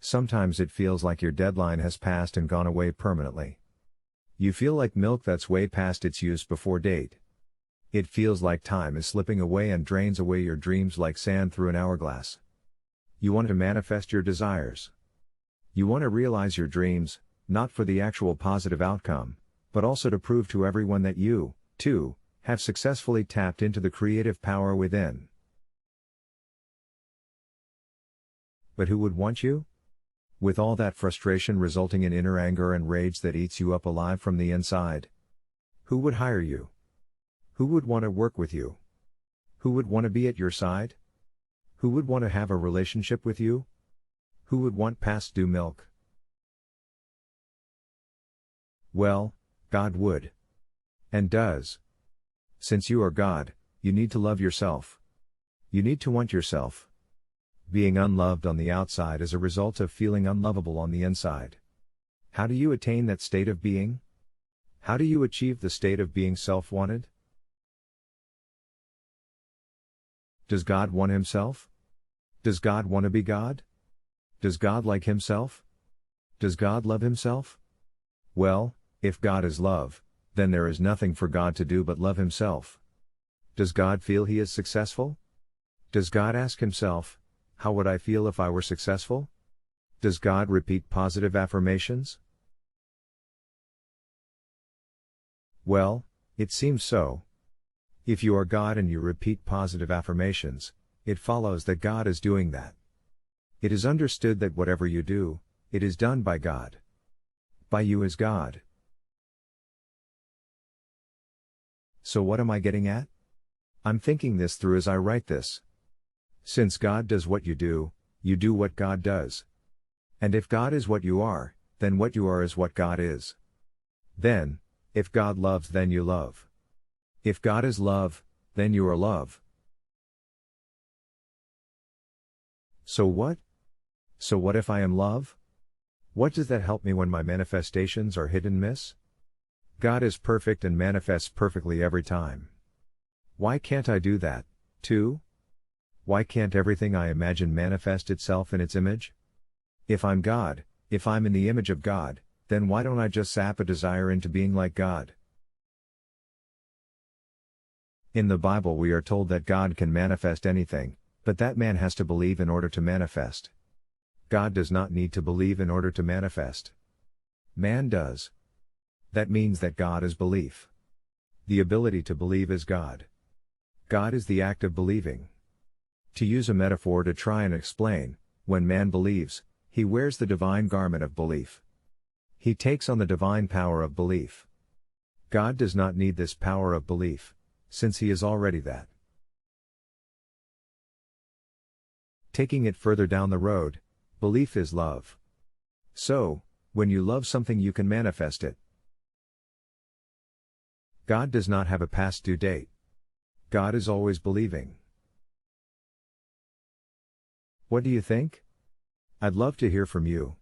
Sometimes it feels like your deadline has passed and gone away permanently. You feel like milk that's way past its use before date. It feels like time is slipping away and drains away your dreams like sand through an hourglass. You want to manifest your desires. You want to realize your dreams, not for the actual positive outcome, but also to prove to everyone that you, too, have successfully tapped into the creative power within. But who would want you? With all that frustration resulting in inner anger and rage that eats you up alive from the inside? Who would hire you? Who would want to work with you? Who would want to be at your side? Who would want to have a relationship with you? Who would want past due milk? Well, God would. And does. Since you are God, you need to love yourself. You need to want yourself. Being unloved on the outside is a result of feeling unlovable on the inside. How do you attain that state of being? How do you achieve the state of being self-wanted? Does God want himself? Does God want to be God? Does God like himself? Does God love himself? Well, if God is love, then there is nothing for God to do but love himself. Does God feel he is successful? Does God ask himself, how would I feel if I were successful? Does God repeat positive affirmations? Well, it seems so. If you are God and you repeat positive affirmations, it follows that God is doing that. It is understood that whatever you do, it is done by God. By you as God. So what am I getting at? I'm thinking this through as I write this. Since God does what you do what God does. And if God is what you are, then what you are is what God is. Then, if God loves, then you love. If God is love, then you are love. So what? So what if I am love? What does that help me when my manifestations are hit and miss? God is perfect and manifests perfectly every time. Why can't I do that, too? Why can't everything I imagine manifest itself in its image? If I'm God, if I'm in the image of God, then why don't I just sap a desire into being like God? In the Bible we are told that God can manifest anything, but that man has to believe in order to manifest. God does not need to believe in order to manifest. Man does. That means that God is belief. The ability to believe is God. God is the act of believing. To use a metaphor to try and explain, when man believes, he wears the divine garment of belief. He takes on the divine power of belief. God does not need this power of belief, since he is already that. Taking it further down the road, belief is love. So, when you love something you can manifest it. God does not have a past due date. God is always believing. What do you think? I'd love to hear from you.